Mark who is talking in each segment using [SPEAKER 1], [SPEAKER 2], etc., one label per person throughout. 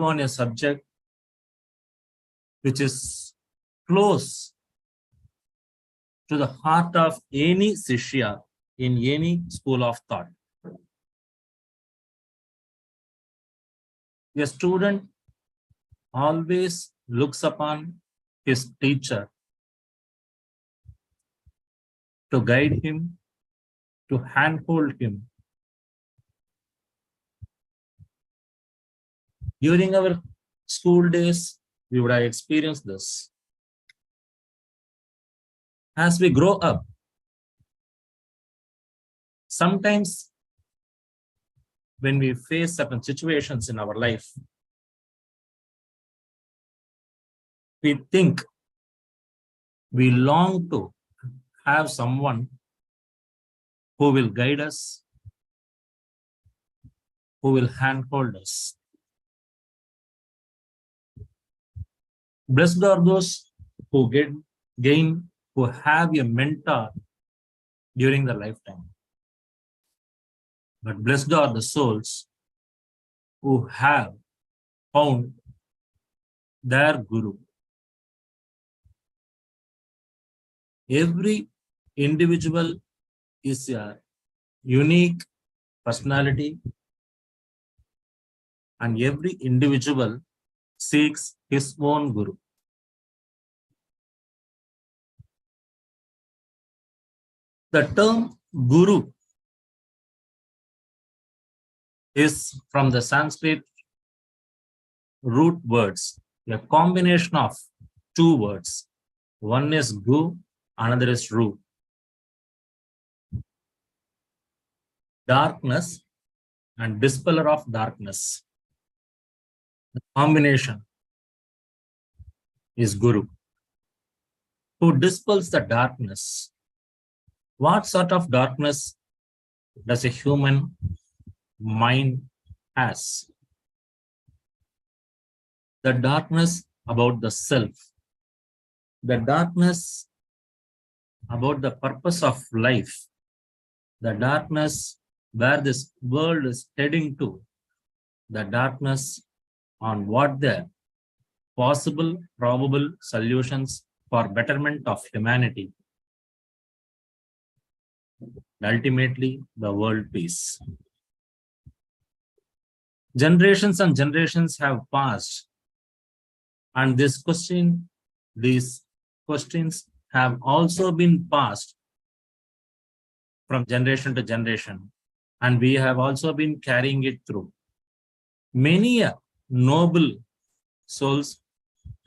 [SPEAKER 1] on a subject which is close to the heart of any Shishya in any school of thought. A student always looks upon his teacher to guide him, to handhold him. During our school days, we would have experienced this. As we grow up, sometimes when we face certain situations in our life, we think, we long to have someone who will guide us, who will handhold us. Blessed are those who who have a mentor during their lifetime. But blessed are the souls who have found their Guru. Every individual is a unique personality, and every individual seeks his own Guru. The term Guru is from the Sanskrit root words, a combination of two words. One is Gu, another is Ru. Darkness and dispeller of darkness. The combination is Guru, who dispels the darkness. What sort of darkness does a human mind has? The darkness about the self, the darkness about the purpose of life, the darkness where this world is heading to, the darkness on what the possible, probable solutions for betterment of humanity, ultimately the world peace. Generations and generations have passed, and these questions have also been passed from generation to generation, and we have also been carrying it through. Many noble souls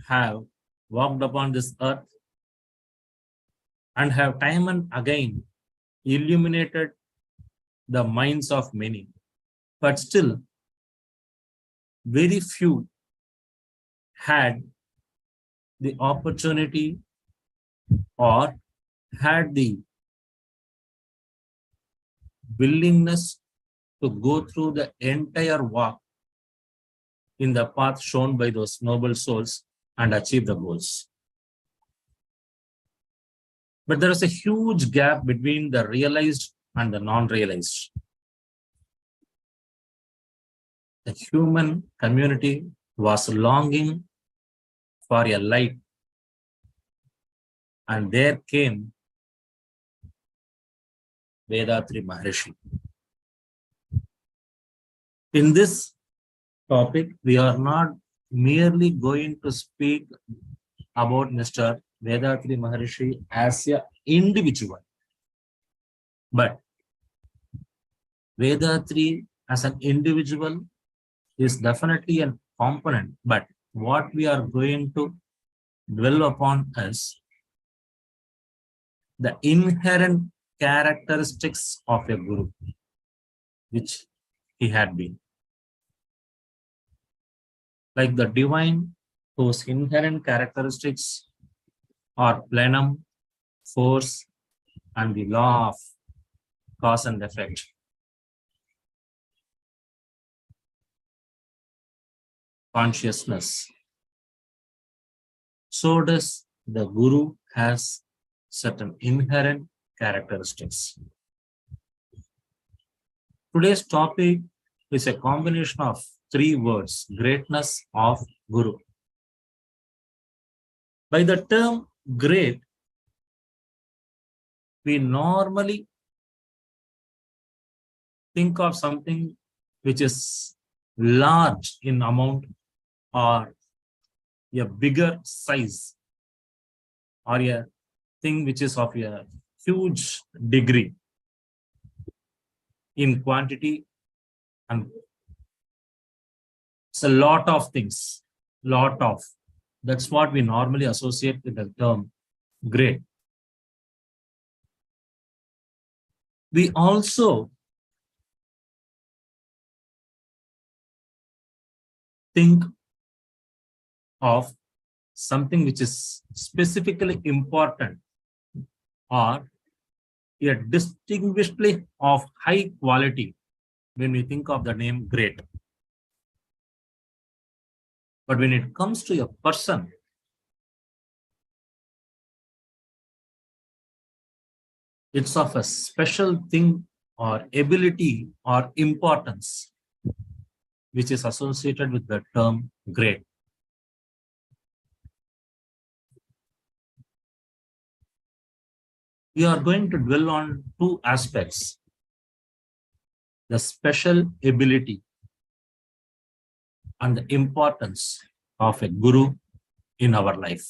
[SPEAKER 1] have walked upon this earth and have time and again illuminated the minds of many, but still very few had the opportunity or had the willingness to go through the entire walk in the path shown by those noble souls and achieve the goals. But there is a huge gap between the realized and the non-realized. The human community was longing for a light, and there came Vedatri Maharishi. In this topic, we are not merely going to speak about Mr. Vedatri Maharishi as an individual, but Vedatri as an individual is definitely a component, but what we are going to dwell upon is the inherent characteristics of a Guru, which he had been. Like the divine, whose inherent characteristics are plenum, force, and the law of cause and effect. Consciousness. So does the Guru has certain inherent characteristics. Today's topic is a combination of three words, greatness of Guru. By the term great, we normally think of something which is large in amount or a bigger size or a thing which is of a huge degree in quantity, and it's a lot of things, that's what we normally associate with the term great. We also think of something which is specifically important or a distinguishedly of high quality when we think of the name great. But when it comes to a person, it's of a special thing or ability or importance which is associated with the term great. We are going to dwell on two aspects: the special ability and the importance of a guru in our life.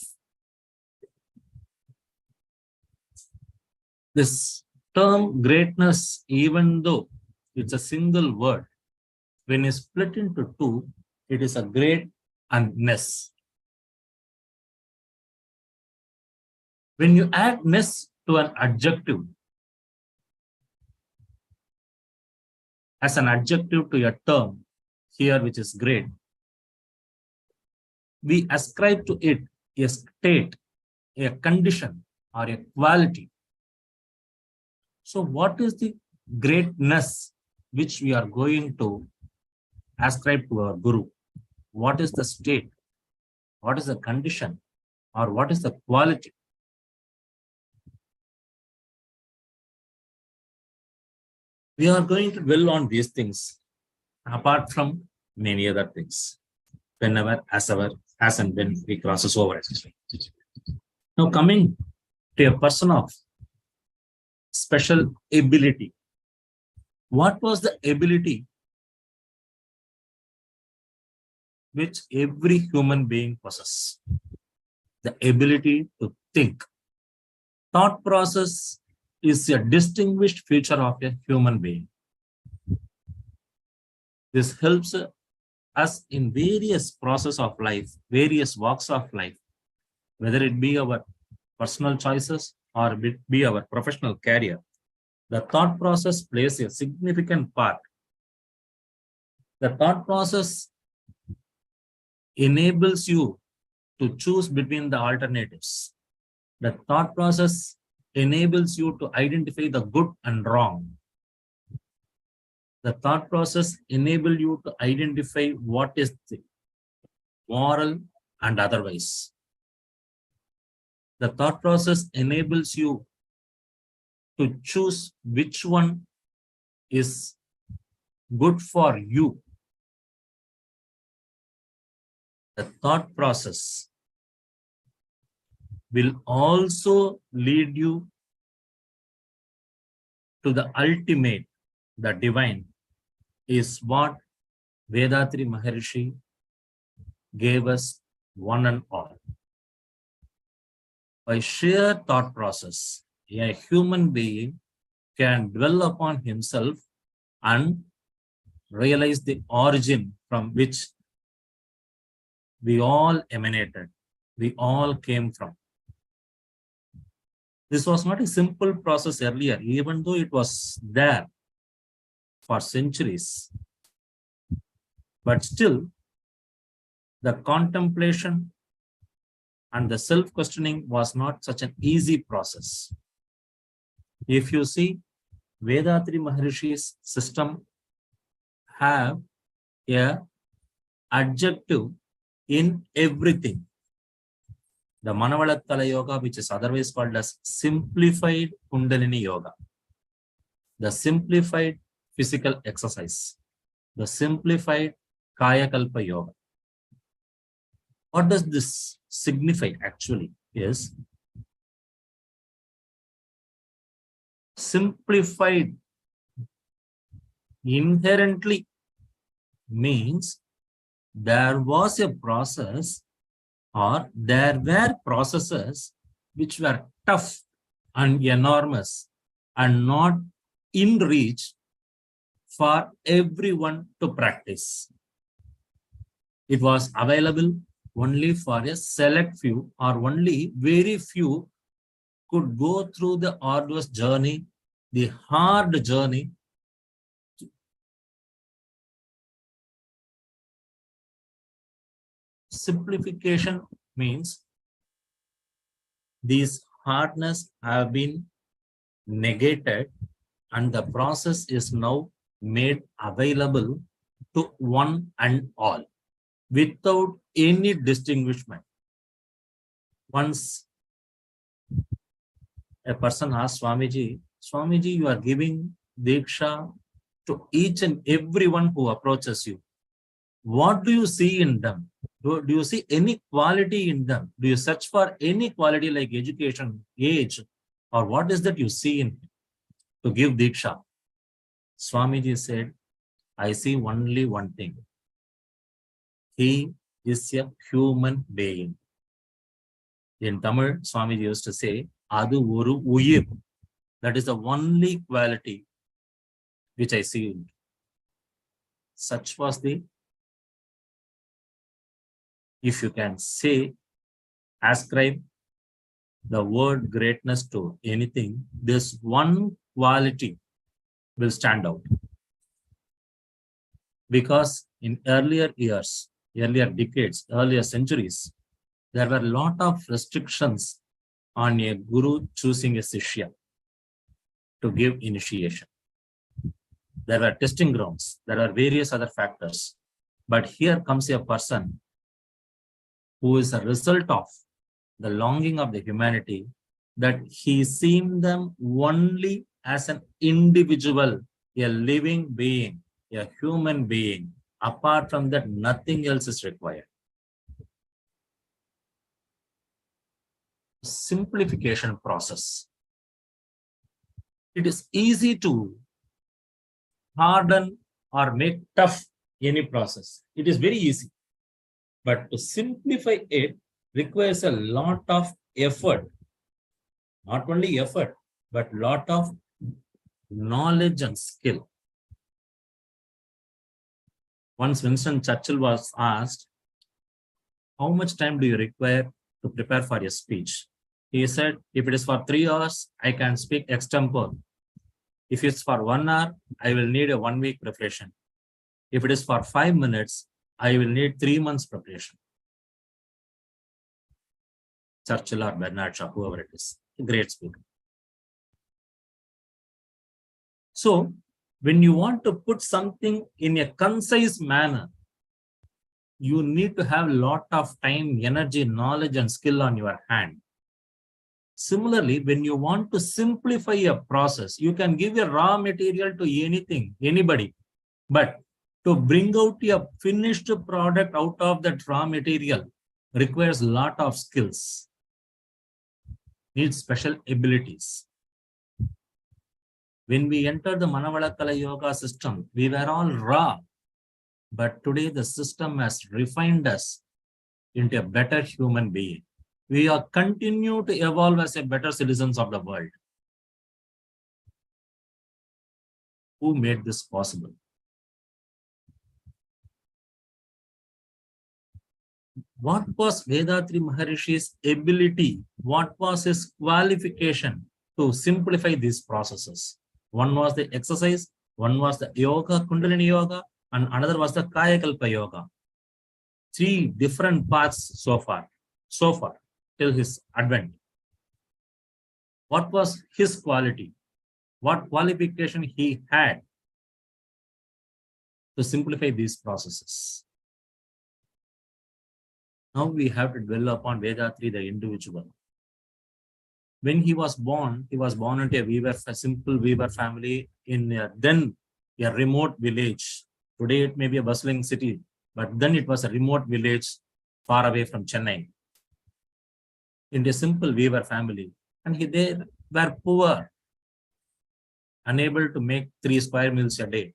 [SPEAKER 1] This term greatness, even though it's a single word, when it's split into two, it is a great and ness. When you add ness to an adjective, as an adjective to a term here which is great, we ascribe to it a state, a condition, or a quality. So what is the greatness which we are going to ascribe to our guru? What is the state? What is the condition? Or what is the quality? We are going to dwell on these things apart from many other things whenever, as and when we crosses over. Now coming to a person of special ability. What was the ability which every human being possesses? The ability to think. Thought process is a distinguished feature of a human being. This helps us in various processes of life, various walks of life, whether it be our personal choices or it be our professional career. The thought process plays a significant part. The thought process enables you to choose between the alternatives. The thought process enables you to identify the good and wrong. The thought process enables you to identify what is the moral and otherwise. The thought process enables you to choose which one is good for you. The thought process will also lead you to the ultimate, the divine, is what Vedatri Maharishi gave us one and all. By sheer thought process, a human being can dwell upon himself and realize the origin from which we all emanated, we all came from. This was not a simple process earlier, even though it was there for centuries. But still, the contemplation and the self-questioning was not such an easy process. If you see, Vedatri Maharishi's system have a adjective in everything. The Manavalattala Yoga, which is otherwise called as simplified Kundalini Yoga, the simplified physical exercise, the simplified Kayakalpa Yoga. What does this signify actually? Is simplified inherently means there was a process or there were processes which were tough and enormous and not in reach for everyone to practice. It was available only for a select few, or only very few could go through the arduous journey, the hard journey. Simplification means these hardness have been negated and the process is now made available to one and all without any distinguishment. Once a person asked Swamiji, Swamiji, you are giving Diksha to each and everyone who approaches you. What do you see in them? Do you see any quality in them? Do you search for any quality like education, age, or what is that you see in him to give Diksha? Swamiji said, I see only one thing. He is a human being. In Tamil, Swamiji used to say, Adu oru uyir. That is the only quality which I see in. Such was the, if you can say, ascribe the word greatness to anything, this one quality will stand out. Because in earlier years, earlier decades, earlier centuries, there were a lot of restrictions on a guru choosing a Sishya to give initiation. There were testing grounds, there are various other factors. But here comes a person who is a result of the longing of the humanity, that he seen them only as an individual, a living being, a human being. Apart from that, nothing else is required. Simplification process. It is easy to harden or make tough any process. It is very easy. But to simplify it requires a lot of effort. Not only effort, but lot of knowledge and skill. Once Winston Churchill was asked, how much time do you require to prepare for a speech? He said, if it is for 3 hours, I can speak extempore. If it's for 1 hour, I will need a 1 week preparation. If it is for 5 minutes, I will need 3 months preparation. Churchill or Bernard Shaw, whoever it is, a great speaker. So, when you want to put something in a concise manner, you need to have a lot of time, energy, knowledge, and skill on your hand. Similarly, when you want to simplify a process, you can give a raw material to anything, anybody. But to bring out a finished product out of that raw material requires a lot of skills, needs special abilities. When we entered the Manavalakala Yoga system, we were all raw. But today the system has refined us into a better human being. We are continue to evolve as a better citizens of the world. Who made this possible? What was Vedatri Maharishi's ability? What was his qualification to simplify these processes? One was the exercise, one was the yoga, Kundalini yoga, and another was the Kayakalpa yoga. 3 different paths so far, till his advent. What was his quality? What qualification he had to simplify these processes? Now we have to dwell upon Vedatri, the individual. When he was born into a simple weaver family in then a remote village. Today it may be a bustling city, but then it was a remote village far away from Chennai. In a simple weaver family, and they were poor, unable to make 3 square meals a day.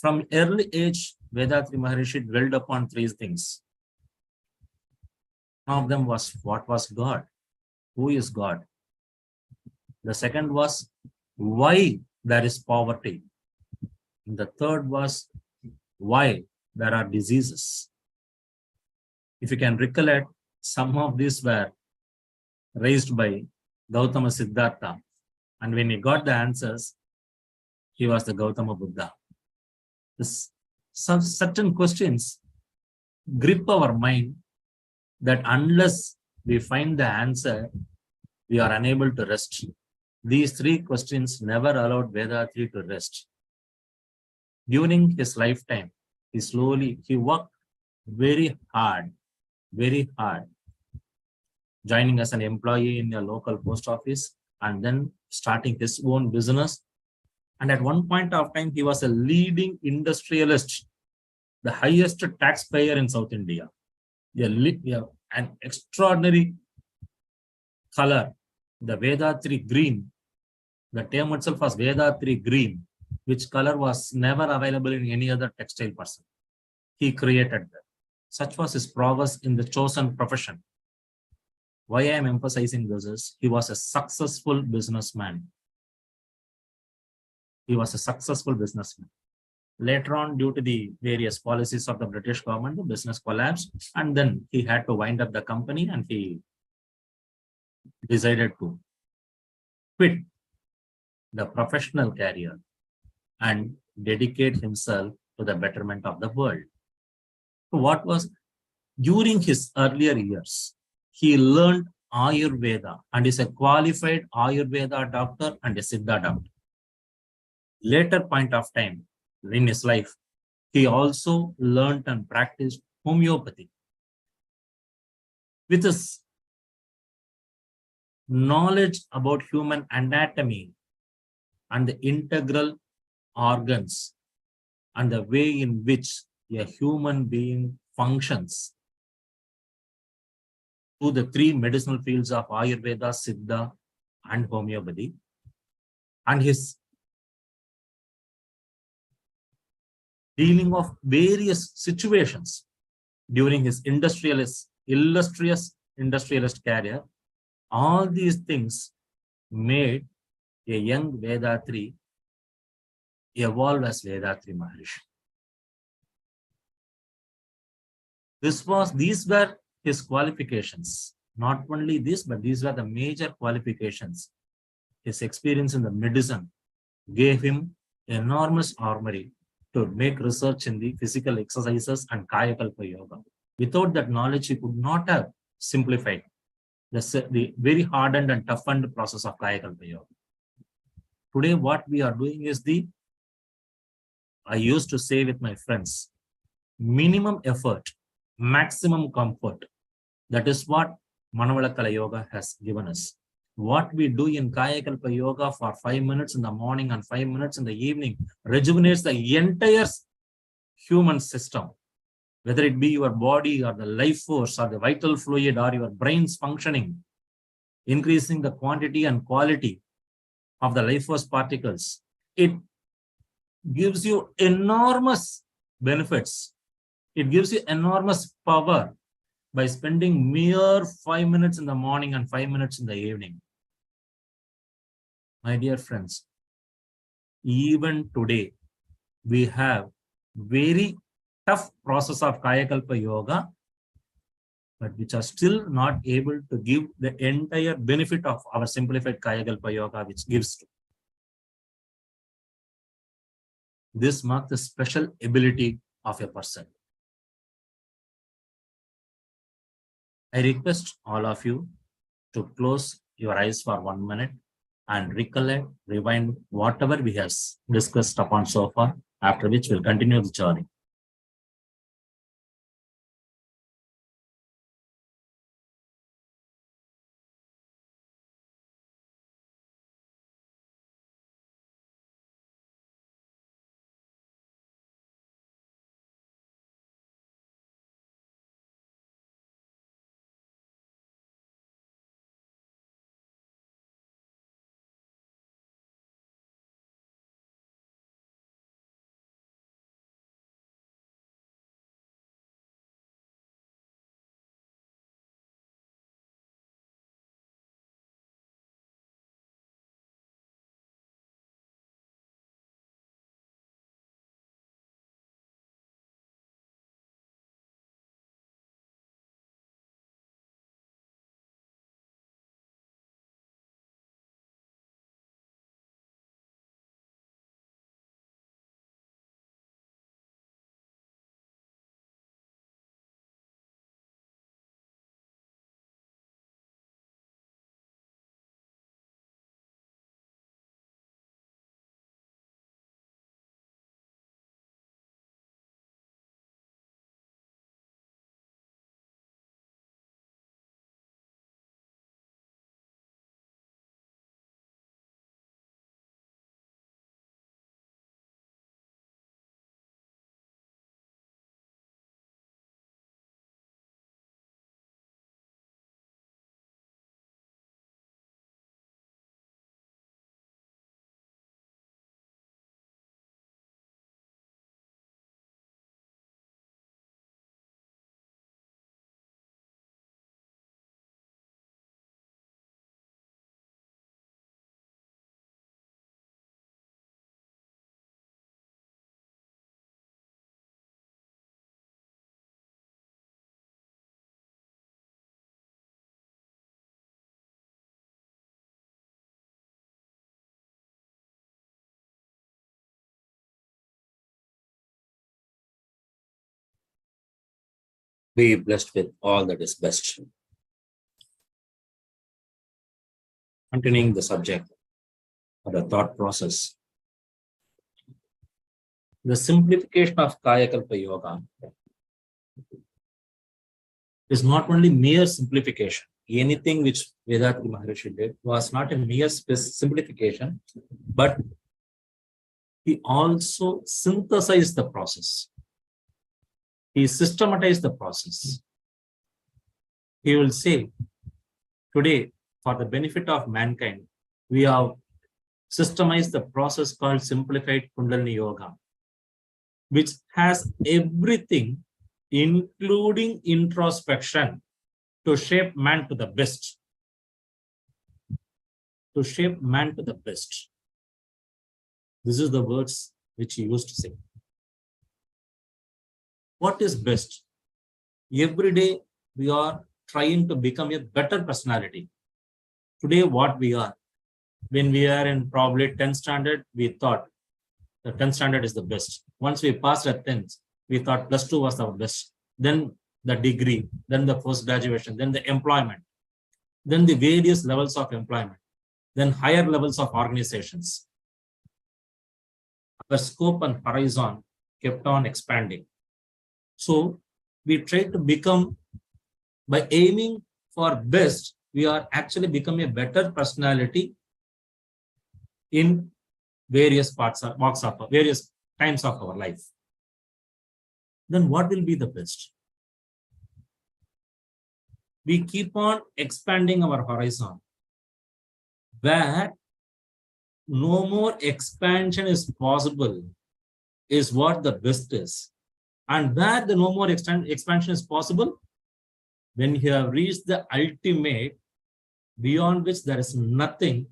[SPEAKER 1] From early age, Vedatri Maharishi dwelled upon 3 things. One of them was, what was God? Who is God? The second was, why there is poverty? And the third was, why there are diseases. If you can recollect, some of these were raised by Gautama Siddhartha. And when he got the answers, he was the Gautama Buddha. Some certain questions grip our mind that unless we find the answer, we are unable to rest. These 3 questions never allowed Vedatri to rest. During his lifetime, he worked very hard, joining as an employee in a local post office and then starting his own business. And at one point of time, he was a leading industrialist, the highest taxpayer in South India. An extraordinary color, the Vedatri green. The term itself was Vedatri green, which color was never available in any other textile person. He created that. Such was his prowess in the chosen profession. Why I am emphasizing this is, he was a successful businessman. Later on, due to the various policies of the British government, the business collapsed, and then he had to wind up the company, and he decided to quit the professional career and dedicate himself to the betterment of the world. So what was, during his earlier years, he learned Ayurveda and is a qualified Ayurveda doctor and a Siddha doctor. Later point of time in his life, he also learned and practiced homeopathy. With his knowledge about human anatomy and the integral organs and the way in which a human being functions through the 3 medicinal fields of Ayurveda, Siddha, and homeopathy, and his dealing of various situations during his illustrious industrialist career, all these things made a young Vedatri evolve as Vedatri Maharishi. These were his qualifications. Not only this, but these were the major qualifications. His experience in the medicine gave him enormous armory to make research in the physical exercises and Kayakalpa Yoga. Without that knowledge, he could not have simplified the very hardened and toughened process of Kayakalpa Yoga. Today, what we are doing is I used to say with my friends, minimum effort, maximum comfort. That is what Manavalakala Yoga has given us. What we do in Kayakalpa Yoga for 5 minutes in the morning and 5 minutes in the evening rejuvenates the entire human system, whether it be your body or the life force or the vital fluid or your brain's functioning, increasing the quantity and quality of the life force particles. It gives you enormous benefits. It gives you enormous power by spending mere 5 minutes in the morning and 5 minutes in the evening. My dear friends, even today, we have very tough process of Kayakalpa Yoga, but which are still not able to give the entire benefit of our simplified Kayakalpa Yoga, which gives to. This marks the special ability of a person. I request all of you to close your eyes for 1 minute and recollect, rewind whatever we have discussed upon so far, after which we'll continue the journey. Be blessed with all that is best. Continuing the subject of the thought process. The simplification of Kayakalpa Yoga is not only mere simplification. Anything which Vedatri Maharishi did was not a mere simplification, but he also synthesized the process. He systematized the process. He will say, today, for the benefit of mankind, we have systemized the process called simplified Kundalini Yoga, which has everything, including introspection, to shape man to the best. To shape man to the best. This is the words which he used to say. What is best? Every day we are trying to become a better personality. Today what we are, when we are in probably 10th standard, we thought the 10th standard is the best. Once we passed at 10th, we thought +2 was our best. Then the degree, then the post-graduation, then the employment, then the various levels of employment, then higher levels of organizations. Our scope and horizon kept on expanding. So we try to become, by aiming for best, we are actually becoming a better personality in various parts of various times of our life. Then what will be the best? We keep on expanding our horizon, where no more expansion is possible is what the best is. And where the no more expansion is possible, when you have reached the ultimate, beyond which there is nothing,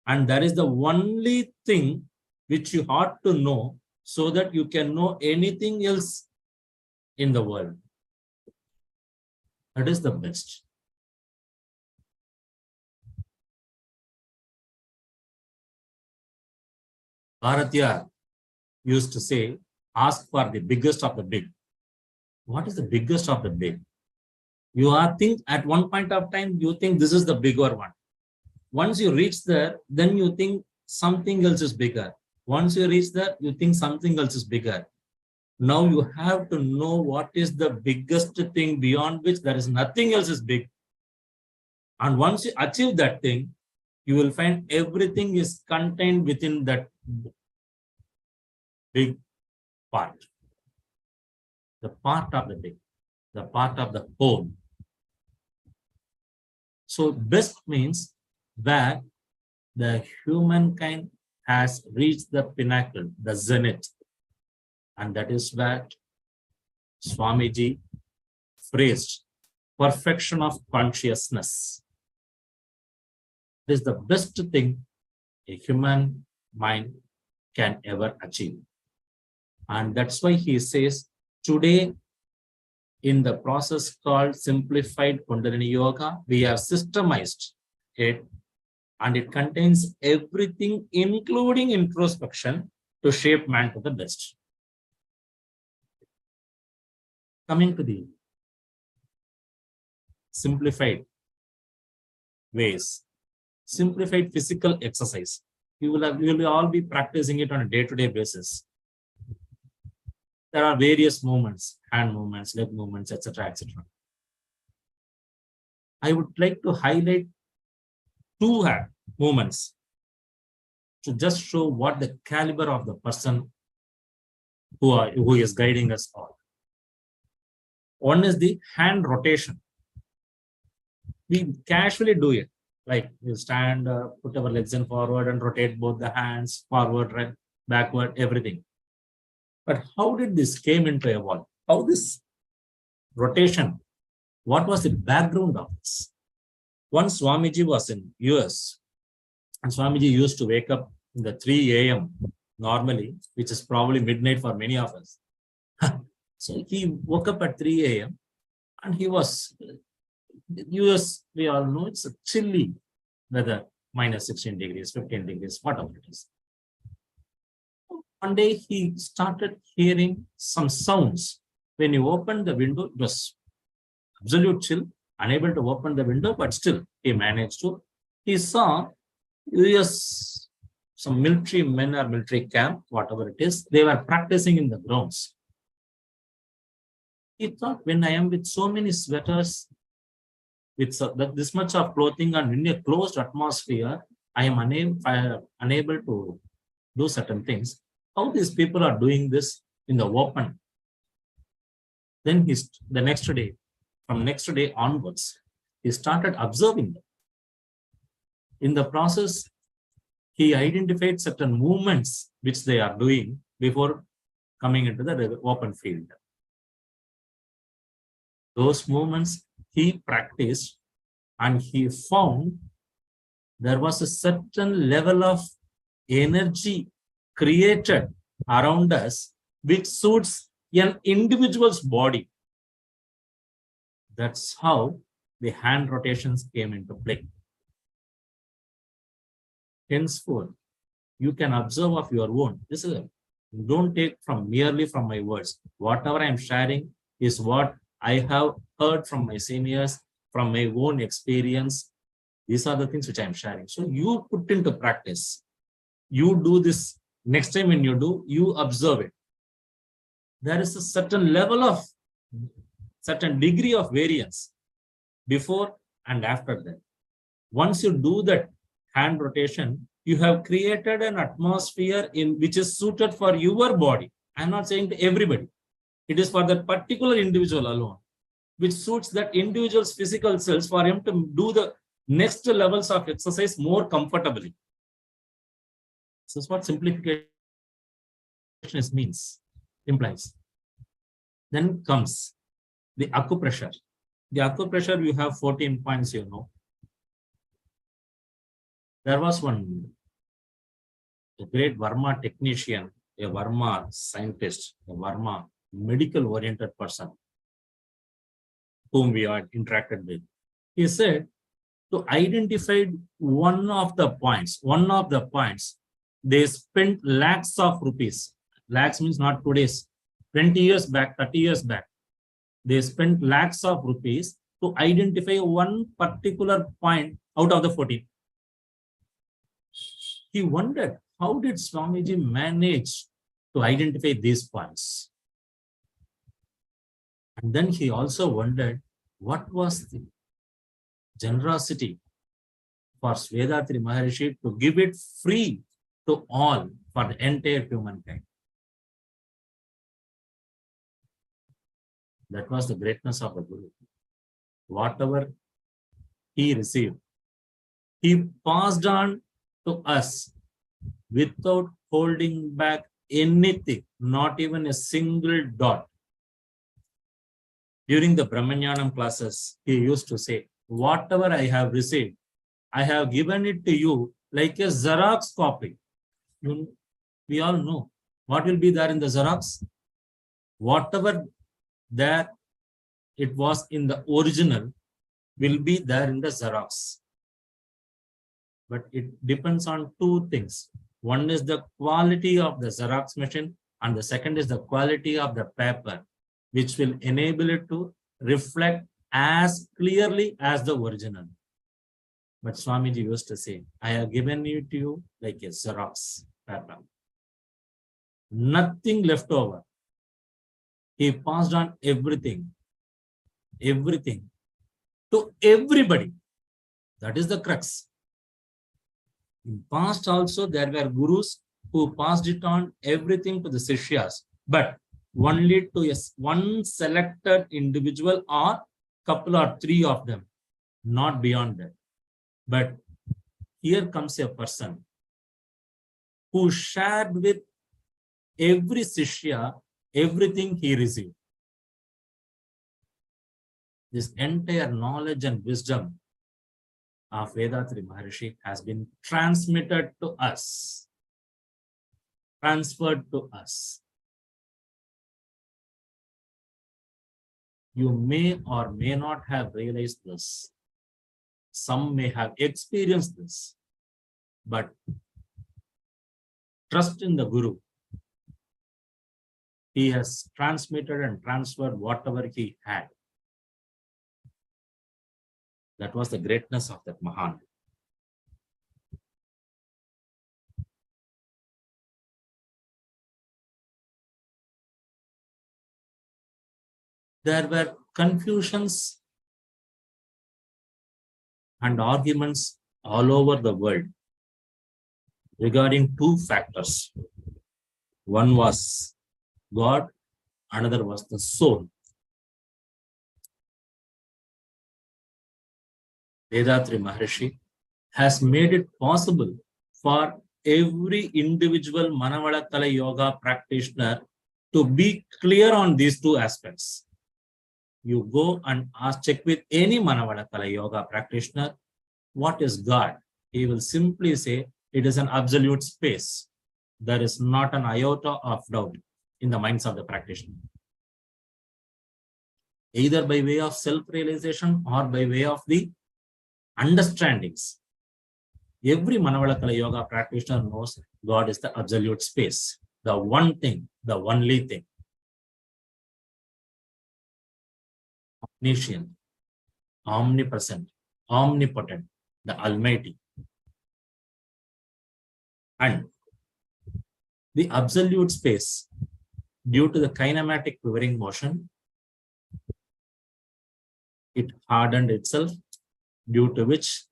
[SPEAKER 1] and that is the only thing which you ought to know, so that you can know anything else in the world. That is the best. Bharatya used to say, ask for the biggest of the big. What is the biggest of the big? You are think at one point of time, you think this is the bigger one. Once you reach there, then you think something else is bigger. Once you reach there, you think something else is bigger. Now you have to know what is the biggest thing beyond which there is nothing else is big. And once you achieve that thing, you will find everything is contained within that big part. The part of the big, the part of the whole. So best means where the humankind has reached the pinnacle, the zenith. And that is where Swamiji phrased perfection of consciousness. It is the best thing a human mind can ever achieve. And that's why he says, today, in the process called simplified Kundalini Yoga, we have systemized it, and it contains everything, including introspection, to shape man to the best. Coming to the simplified ways, simplified physical exercise. You will all be practicing it on a day-to-day basis. There are various movements, hand movements, leg movements, etc., etc. I would like to highlight two movements to just show what the caliber of the person who is guiding us all. One is the hand rotation. We casually do it, like we stand, put our legs in forward and rotate both the hands, forward, right, backward, everything. But how did this came into evolve? How this rotation, what was the background of this? Once Swamiji was in US, and Swamiji used to wake up in the 3 a.m. normally, which is probably midnight for many of us. So he woke up at 3 a.m. and he was, US, we all know it's a chilly weather, minus 16 degrees, 15 degrees, whatever it is. One day he started hearing some sounds. When he opened the window, it was absolute chill, unable to open the window, but still he managed to. He saw US, some military men or military camp, whatever it is, they were practicing in the grounds. He thought, when I am with so many sweaters, with this much of clothing and in a closed atmosphere, I am unable to do certain things. How these people are doing this in the open? Then the next day, from next day onwards, he started observing them. In the process, he identified certain movements which they are doing before coming into the open field. Those movements he practiced, and he found there was a certain level of energy created around us which suits an individual's body. That's how the hand rotations came into play. Henceforth, you can observe of your own. This is don't take merely from my words. Whatever I am sharing is what I have heard from my seniors, from my own experience. These are the things which I am sharing. So you put into practice. You do this. Next time when you do, you observe it. There is a certain level of, certain degree of variance before and after that. Once you do that hand rotation, you have created an atmosphere in which is suited for your body. I'm not saying to everybody. It is for that particular individual alone, which suits that individual's physical cells for him to do the next levels of exercise more comfortably. This is what simplification implies. Then comes the acupressure. The acupressure, you have 14 points, you know. There was a great Verma technician, a Verma scientist, a Verma medical-oriented person whom we had interacted with. He said, to identify one of the points, they spent lakhs of rupees. Lakhs means not today's, 20 years back, 30 years back. They spent lakhs of rupees to identify one particular point out of the 14. He wondered, how did Swamiji manage to identify these points? And then he also wondered, what was the generosity for Vedatri Maharishi to give it free to all for the entire humankind? That was the greatness of the Guru. Whatever he received, he passed on to us without holding back anything, not even a single dot. During the Brahmanyanam classes, he used to say, whatever I have received, I have given it to you like a Xerox copy. We all know what will be there in the Xerox. Whatever there it was in the original will be there in the Xerox. But it depends on two things. One is the quality of the Xerox machine, and the second is the quality of the paper, which will enable it to reflect as clearly as the original. But Swamiji used to say, I have given it to you like a Xerox paper. Nothing left over. He passed on everything to everybody. That is the crux. In past also, there were gurus who passed it on everything to the Sishyas, but only to one selected individual or couple or three of them, not beyond that. But here comes a person who shared with every Sishya everything he received. This entire knowledge and wisdom of Vedatri Maharishi has been transmitted to us, transferred to us. You may or may not have realized this. Some may have experienced this, but trust in the Guru. He has transmitted and transferred whatever he had. That was the greatness of that Mahan. There were confusions and arguments all over the world regarding two factors. One was God, another was the soul. Vedatri Maharshi has made it possible for every individual Manavala Yoga practitioner to be clear on these two aspects. You go and check with any Manavala Yoga practitioner, what is God? He will simply say it is an absolute space. There is not an iota of doubt in the minds of the practitioner. Either by way of self-realization or by way of the understandings. Every Manavala Yoga practitioner knows God is the absolute space, the one thing, the only thing. Omniscient, omnipresent, omnipotent, the Almighty. And the absolute space, due to the kinematic quivering motion, it hardened itself, due to which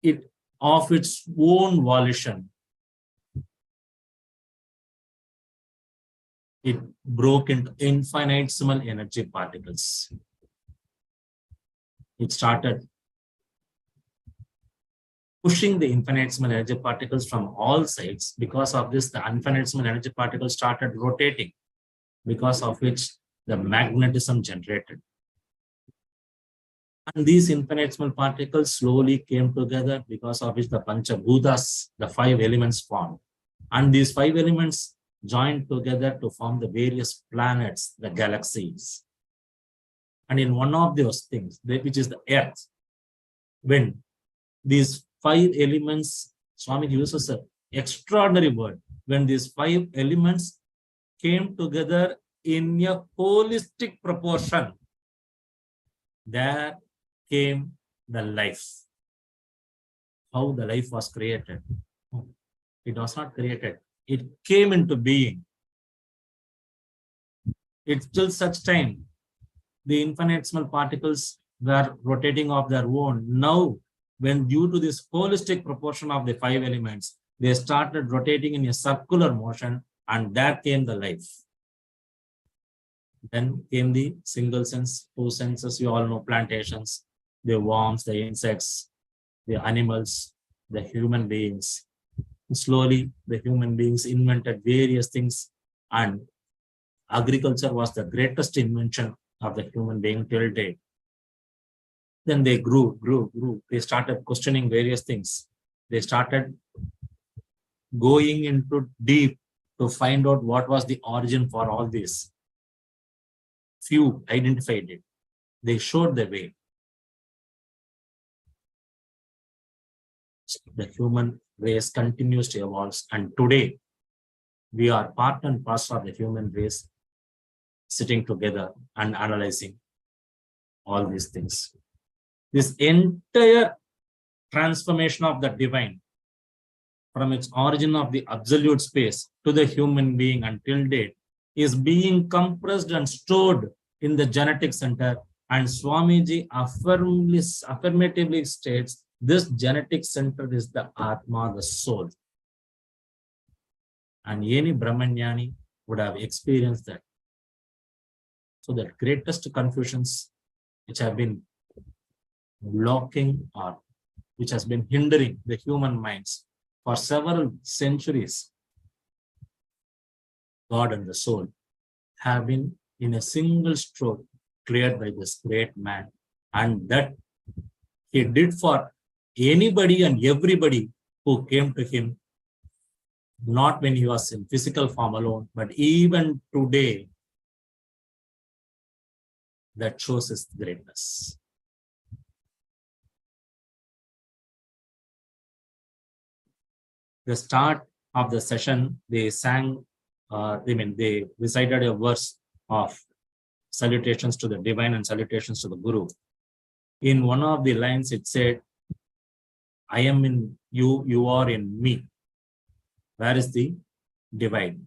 [SPEAKER 1] it, of its own volition, it broke into infinitesimal energy particles. It started pushing the infinitesimal energy particles from all sides. Because of this, the infinitesimal energy particles started rotating, because of which the magnetism generated. And these infinitesimal particles slowly came together, because of which the Panchabhutas, the five elements, formed. And these five elements joined together to form the various planets, the galaxies. And in one of those things, which is the Earth, when these five elements, Swami uses an extraordinary word, when these five elements came together in a holistic proportion, there came the life. How the life was created? It was not created. It came into being. It's till such time the infinitesimal particles were rotating of their own. Now, when due to this holistic proportion of the five elements, they started rotating in a circular motion, and there came the life. Then came the single sense, two senses, you all know, plantations, the worms, the insects, the animals, the human beings. Slowly, the human beings invented various things, and agriculture was the greatest invention of the human being till date. Then they grew. They started questioning various things. They started going into deep to find out what was the origin for all this. Few identified it. They showed the way. The human race continues to evolve, and today we are part and parcel of the human race, sitting together and analyzing all these things. This entire transformation of the divine, from its origin of the absolute space to the human being until date, is being compressed and stored in the genetic center. And Swamiji affirmatively states, this genetic center is the Atma, the soul. And any Brahmanyani would have experienced that. So the greatest confusions which have been blocking or which has been hindering the human minds for several centuries, God and the soul have been in a single stroke cleared by this great man. And that he did for anybody and everybody who came to him, not when he was in physical form alone, but even today. That shows his greatness. The start of the session, they sang, they recited a verse of salutations to the divine and salutations to the Guru. In one of the lines, it said, I am in you, you are in me. Where is the divine?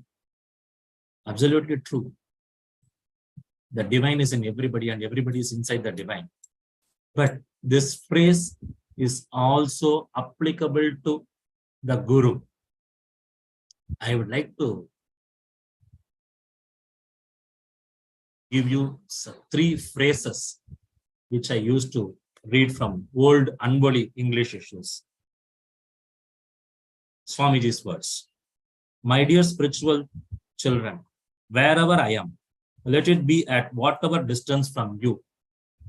[SPEAKER 1] Absolutely true. The divine is in everybody and everybody is inside the divine. But this phrase is also applicable to the Guru. I would like to give you 3 phrases which I used to read from old Anboli English issues. Swamiji's words. My dear spiritual children, wherever I am, let it be at whatever distance from you.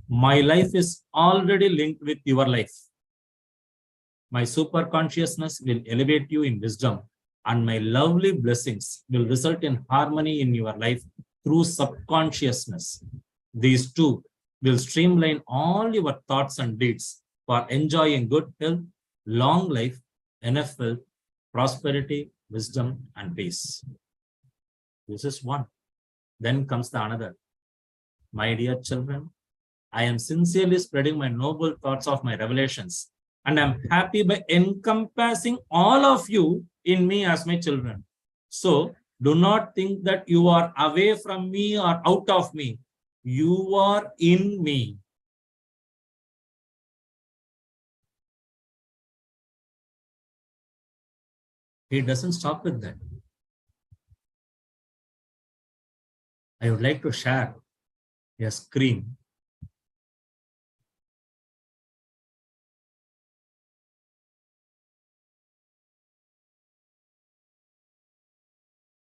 [SPEAKER 1] My life is already linked with your life. My super consciousness will elevate you in wisdom, and my lovely blessings will result in harmony in your life through subconsciousness. These two will streamline all your thoughts and deeds for enjoying good health, long life, enough wealth, prosperity, wisdom, and peace. This is one. Then comes the another. My dear children, I am sincerely spreading my noble thoughts of my revelations, and I'm happy by encompassing all of you in me as my children. So do not think that you are away from me or out of me. You are in me. He doesn't stop with that. I would like to share a screen.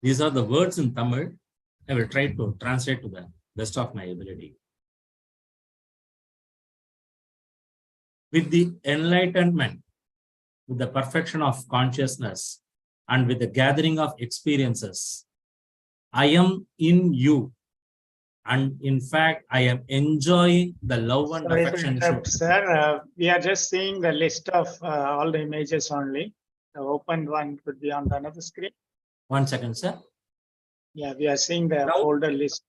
[SPEAKER 1] These are the words in Tamil. I will try to translate to the best of my ability. With the enlightenment, with the perfection of consciousness, and with the gathering of experiences, I am in you. And in fact, I am enjoying the love and affection.
[SPEAKER 2] Sir, we are just seeing the list of all the images only. The opened one could be on the another screen.
[SPEAKER 1] 1 second, sir.
[SPEAKER 2] Yeah, we are seeing the folder list.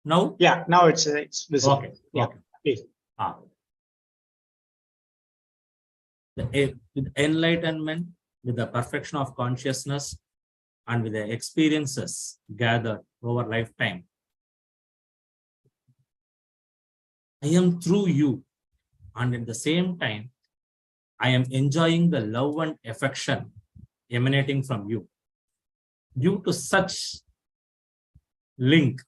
[SPEAKER 1] Now?
[SPEAKER 2] Yeah, now it's visible.
[SPEAKER 1] Okay.
[SPEAKER 2] Yeah,
[SPEAKER 1] okay.
[SPEAKER 2] please.
[SPEAKER 1] With enlightenment, with the perfection of consciousness, and with the experiences gathered over lifetime, I am through you, and at the same time, I am enjoying the love and affection emanating from you. Due to such link,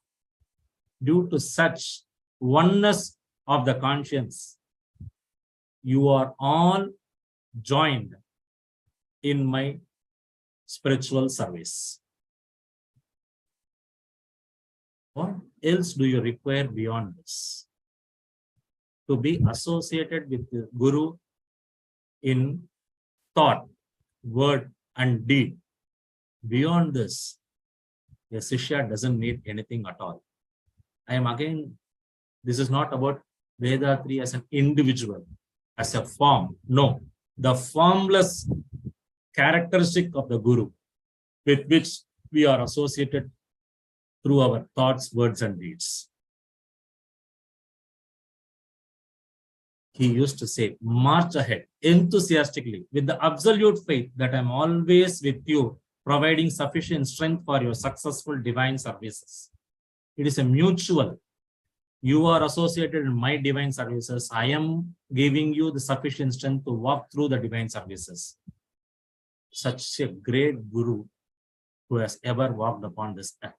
[SPEAKER 1] due to such oneness of the conscience, you are all joined in my spiritual service. What else do you require beyond this? To be associated with the Guru in thought, word, and deed. Beyond this, a Shishya doesn't need anything at all. I am again, this is not about Vedatri as an individual, as a form. No, the formless characteristic of the Guru with which we are associated through our thoughts, words, and deeds. He used to say, march ahead enthusiastically with the absolute faith that I'm always with you, providing sufficient strength for your successful divine services. It is a mutual. You are associated in my divine services. I am giving you the sufficient strength to walk through the divine services. Such a great Guru who has ever walked upon this earth.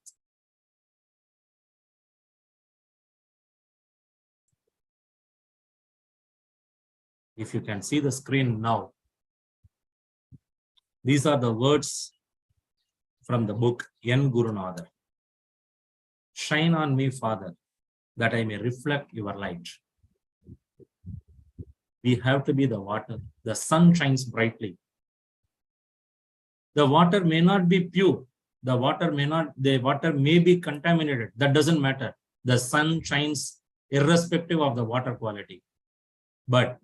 [SPEAKER 1] If you can see the screen now, these are the words from the book N. Gurunatha. Shine on me, Father, that I may reflect your light. We have to be the water. The sun shines brightly. The water may not be pure. The water may be contaminated. That doesn't matter. The sun shines irrespective of the water quality. But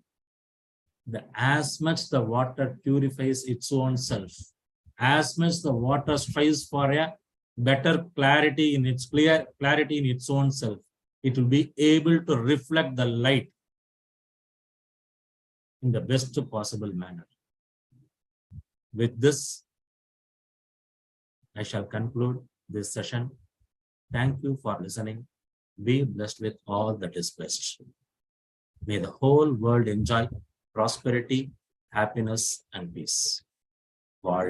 [SPEAKER 1] as much the water purifies its own self, as much the water strives for a better clarity in its clarity in its own self, it will be able to reflect the light in the best possible manner. With this, I shall conclude this session. Thank you for listening. Be blessed with all that is best. May the whole world enjoy prosperity, happiness, and peace. வாழ்க